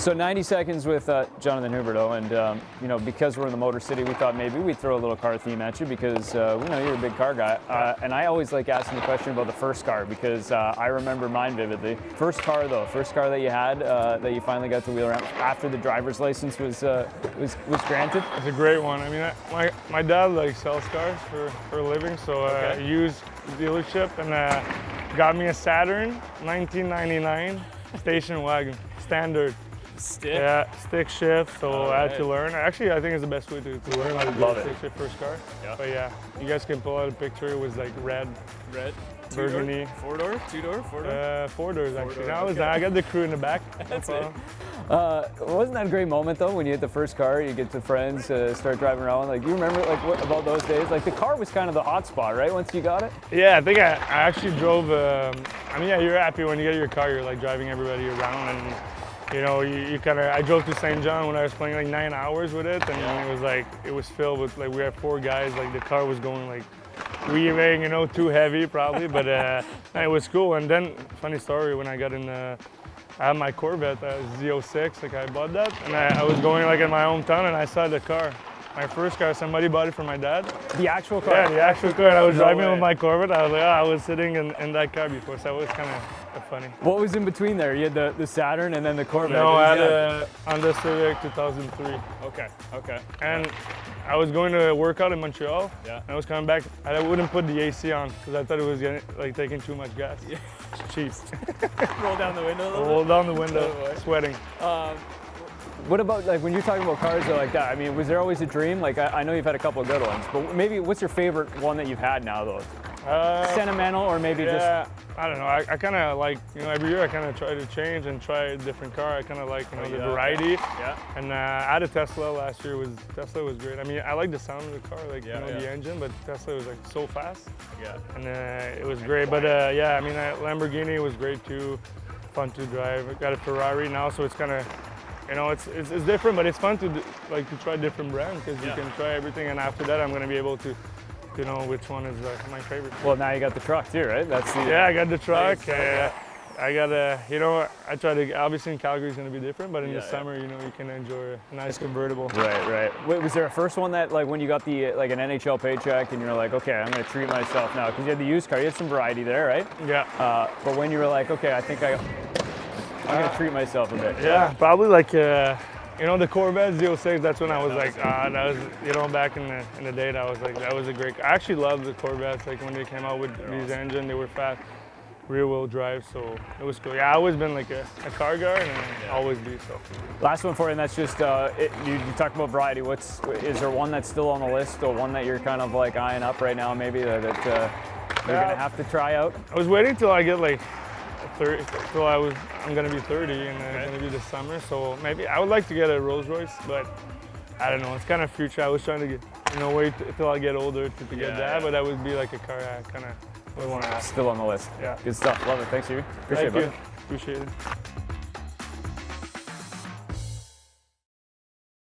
So 90 seconds with Jonathan Huberdeau, and you know, because we're in the Motor City, we thought maybe we'd throw a little car theme at you because we know you're a big car guy. And I always like asking the question about the first car because I remember mine vividly. First car though, first car that you had that you finally got to wheel around after the driver's license was granted. It's a great one. I mean, my dad like sells cars for a living, so he used dealership and got me a Saturn 1999 station wagon, standard. Stick? Yeah, stick shift, so I had to learn. Actually, I think it's the best way to learn how to do a stick shift first car. Yeah. But yeah, you guys can pull out a picture. It was like red, burgundy. Four-door? Two-door? Four-door? Four doors actually. I got the crew in the back. That's it. Wasn't that a great moment though when you hit the first car, you get to friends, start driving around? Like, you remember like what about those days? Like the car was kind of the hot spot, right? Once you got it? Yeah, I think I actually drove. I mean, yeah, you're happy when you get your car. You're like driving everybody around, and you know, you kind of. I drove to St. John when I was playing like 9 hours with it, and it was filled with like we had 4 guys. Like the car was going like weaving, you know, too heavy probably, but it was cool. And then, funny story, when I got in, I had my Corvette, Z06, like I bought that, and I was going like in my hometown, and I saw the car. My first car, somebody bought it for my dad. The actual car? Yeah, the actual car. And I was driving with my Corvette. I was like, I was sitting in that car before, so it was kind of funny. What was in between there? You had the Saturn and then the Corvette? No, I had a Honda Civic 2003. Okay. And I was going to work out in Montreal. Yeah. And I was coming back, and I wouldn't put the AC on because I thought it was taking too much gas. Yeah. It's cheap. Roll down the window a little Roll down the window, sweating. What about, like, when you're talking about cars like that, I mean, was there always a dream? Like, I know you've had a couple of good ones, but maybe what's your favorite one that you've had now, though? Sentimental, or maybe just... I don't know. I kind of like, you know, every year I kind of try to change and try a different car. I kind of like, you know, the variety. Yeah. And I had a Tesla last year. Tesla was great. I mean, I like the sound of the car, like, you know, the engine, but Tesla was like so fast. Yeah. And it was great. But yeah, I mean, Lamborghini was great too. Fun to drive. I got a Ferrari now, so it's kind of, you know, it's different, but it's fun to try different brands because you can try everything. And after that, I'm going to be able to know which one is my favorite. Well, now you got the truck too, right? That's the I got the truck. I got a, you know, I try to, obviously in Calgary it's going to be different, but in the summer, you know, you can enjoy a nice convertible. Right. Wait, was there a first one that, like, when you got the, like, an NHL paycheck and you're like, okay, I'm going to treat myself now? Because you had the used car, you had some variety there, right? Yeah. But when you were like, okay, I think I'm going to treat myself a bit. Yeah, probably like, you know, the Corvette Z06, that's when I was like, that was, you know, back in the day, that was like, that was a great, I actually loved the Corvettes, like when they came out with these engines, they were fast, rear wheel drive, so it was cool. Yeah, I've always been like a car guy, and I'll always be, so. Last one for you, and that's just, you talked about variety. Is there one that's still on the list, or one that you're kind of like eyeing up right now, maybe, that you're gonna have to try out? I was waiting till I get like 30, till I'm gonna be 30, and it's gonna be this summer. So maybe I would like to get a Rolls Royce, but I don't know. It's kind of future. I was trying to get, you know, wait till I get older to get that. But that would be like a car I kind of would want to have. Still on the list. Yeah. Good stuff. Love it. Thanks, Huby. Appreciate it. Appreciate it.